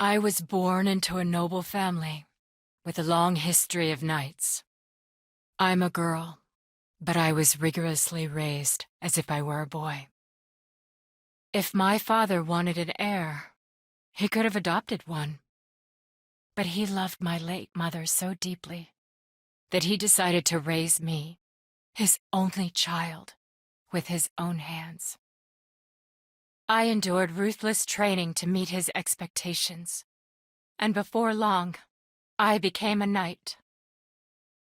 I was born into a noble family with a long history of knights. I'm a girl, but I was rigorously raised as if I were a boy. If my father wanted an heir, he could have adopted one. But he loved my late mother so deeply that he decided to raise me, his only child, with his own hands. I endured ruthless training to meet his expectations, and before long, I became a knight.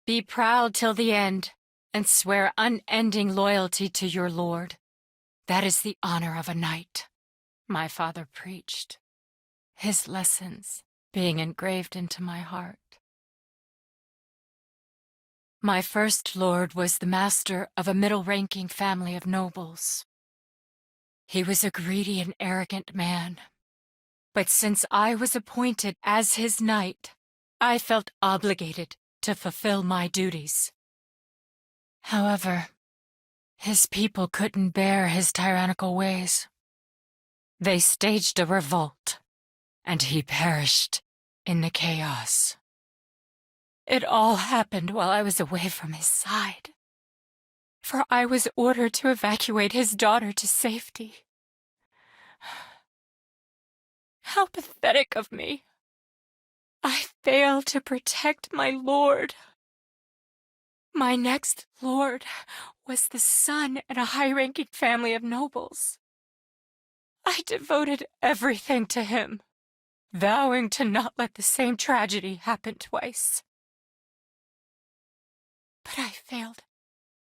Be proud till the end, and swear unending loyalty to your lord. That is the honor of a knight, my father preached, his lessons being engraved into my heart. My first lord was the master of a middle-ranking family of nobles. He was a greedy and arrogant man, but since I was appointed as his knight, I felt obligated to fulfill my duties. However, his people couldn't bear his tyrannical ways. They staged a revolt, and he perished in the chaos. It all happened while I was away from his side, for I was ordered to evacuate his daughter to safety. How pathetic of me! I failed to protect my lord. My next lord was the son in a high-ranking family of nobles. I devoted everything to him, vowing to not let the same tragedy happen twice. But I failed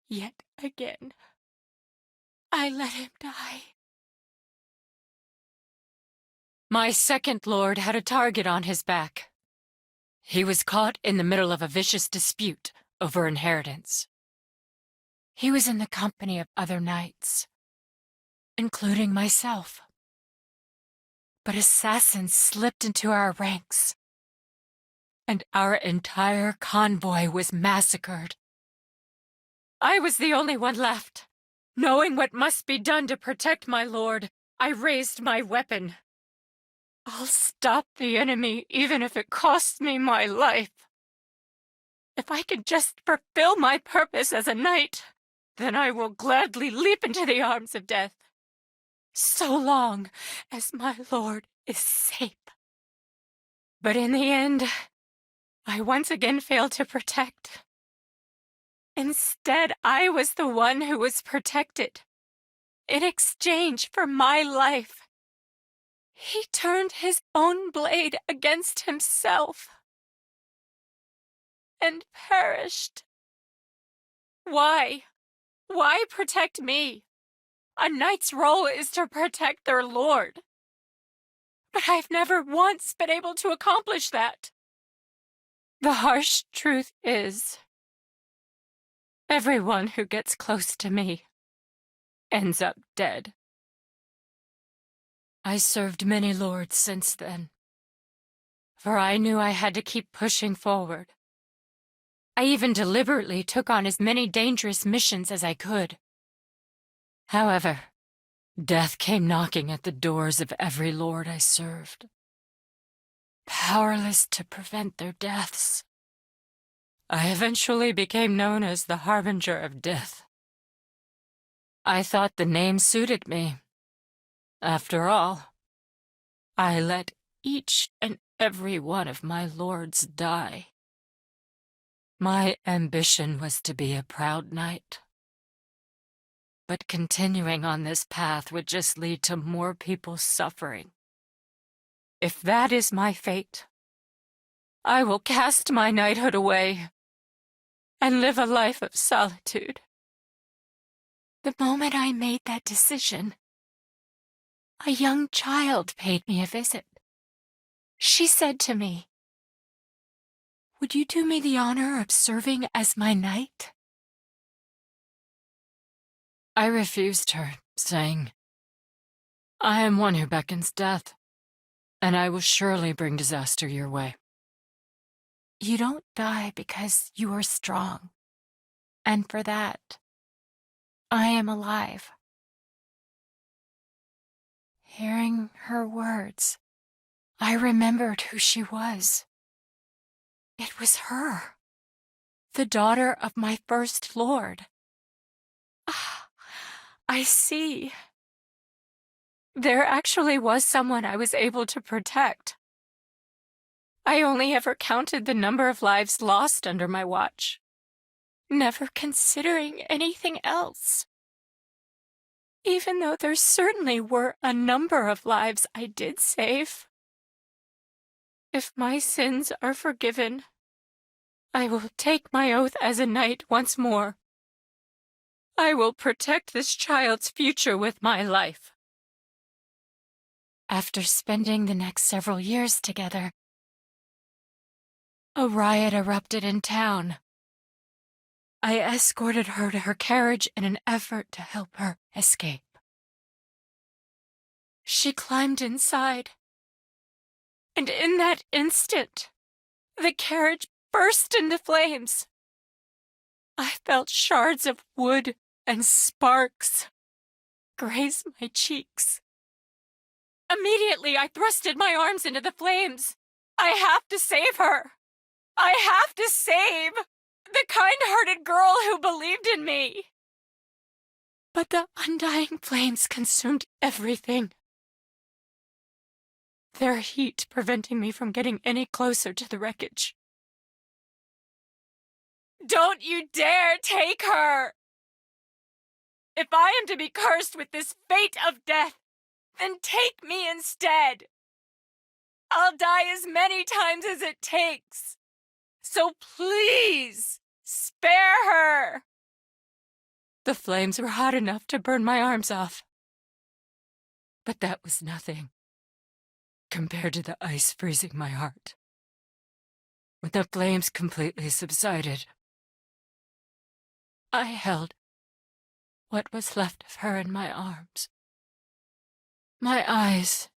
yet again. I let him die. My second lord had a target on his back. He was caught in the middle of a vicious dispute over inheritance. He was in the company of other knights, including myself. But assassins slipped into our ranks, and our entire convoy was massacred. I was the only one left. Knowing what must be done to protect my lord, I raised my weapon. I'll stop the enemy even if it costs me my life. If I can just fulfill my purpose as a knight, then I will gladly leap into the arms of death, so long as my lord is safe. But in the end, I once again failed to protect. Instead, I was the one who was protected. In exchange for my life, he turned his own blade against himself and perished. Why? Why protect me? A knight's role is to protect their lord. But I've never once been able to accomplish that. The harsh truth is, everyone who gets close to me ends up dead. I served many lords since then, for I knew I had to keep pushing forward. I even deliberately took on as many dangerous missions as I could. However, death came knocking at the doors of every lord I served. Powerless to prevent their deaths, I eventually became known as the Harbinger of Death. I thought the name suited me. After all, I let each and every one of my lords die. My ambition was to be a proud knight. But continuing on this path would just lead to more people suffering. If that is my fate, I will cast my knighthood away and live a life of solitude. The moment I made that decision, a young child paid me a visit. She said to me, "Would you do me the honor of serving as my knight?" I refused her, saying, "I am one who beckons death, and I will surely bring disaster your way." "You don't die because you are strong, and for that, I am alive." Hearing her words, I remembered who she was. It was her, the daughter of my first lord. Ah, I see. There actually was someone I was able to protect. I only ever counted the number of lives lost under my watch, never considering anything else. Even though there certainly were a number of lives I did save. If my sins are forgiven, I will take my oath as a knight once more. I will protect this child's future with my life. After spending the next several years together, a riot erupted in town. I escorted her to her carriage in an effort to help her escape. She climbed inside, and in that instant, the carriage burst into flames. I felt shards of wood and sparks graze my cheeks. Immediately, I thrusted my arms into the flames. I have to save her. I have to save the kind-hearted girl who believed in me. But the undying flames consumed everything, their heat preventing me from getting any closer to the wreckage. Don't you dare take her! If I am to be cursed with this fate of death, then take me instead. I'll die as many times as it takes. So please, spare her! The flames were hot enough to burn my arms off. But that was nothing compared to the ice freezing my heart. When the flames completely subsided, I held what was left of her in my arms. My eyes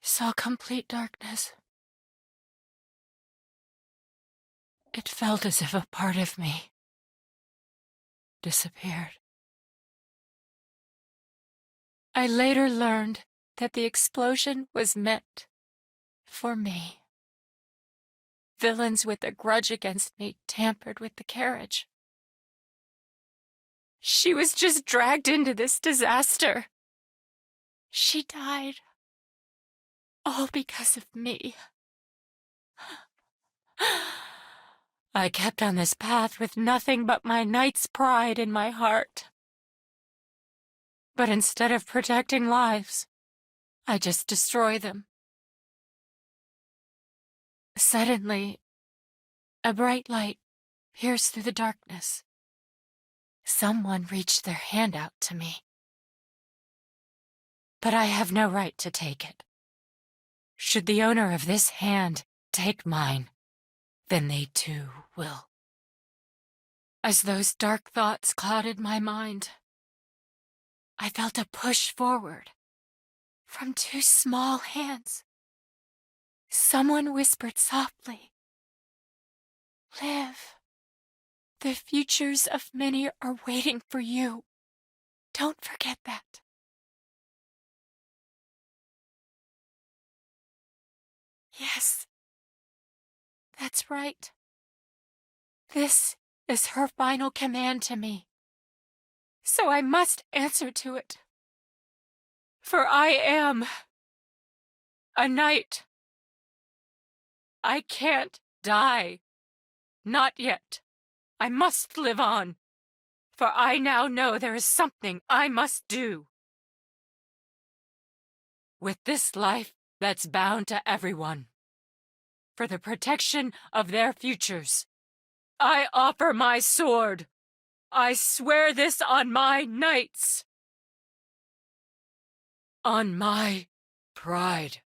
saw complete darkness. It felt as if a part of me disappeared. I later learned that the explosion was meant for me. Villains with a grudge against me tampered with the carriage. She was just dragged into this disaster. She died, all because of me. I kept on this path with nothing but my knight's pride in my heart. But instead of protecting lives, I just destroy them. Suddenly, a bright light pierced through the darkness. Someone reached their hand out to me. But I have no right to take it. Should the owner of this hand take mine, then they too will. As those dark thoughts clouded my mind, I felt a push forward from two small hands. Someone whispered softly, "Live. The futures of many are waiting for you. Don't forget that." Yes, that's right. This is her final command to me. So I must answer to it. For I am a knight. I can't die. Not yet. I must live on. For I now know there is something I must do. With this life that's bound to everyone, for the protection of their futures, I offer my sword. I swear this on my knights. On my pride.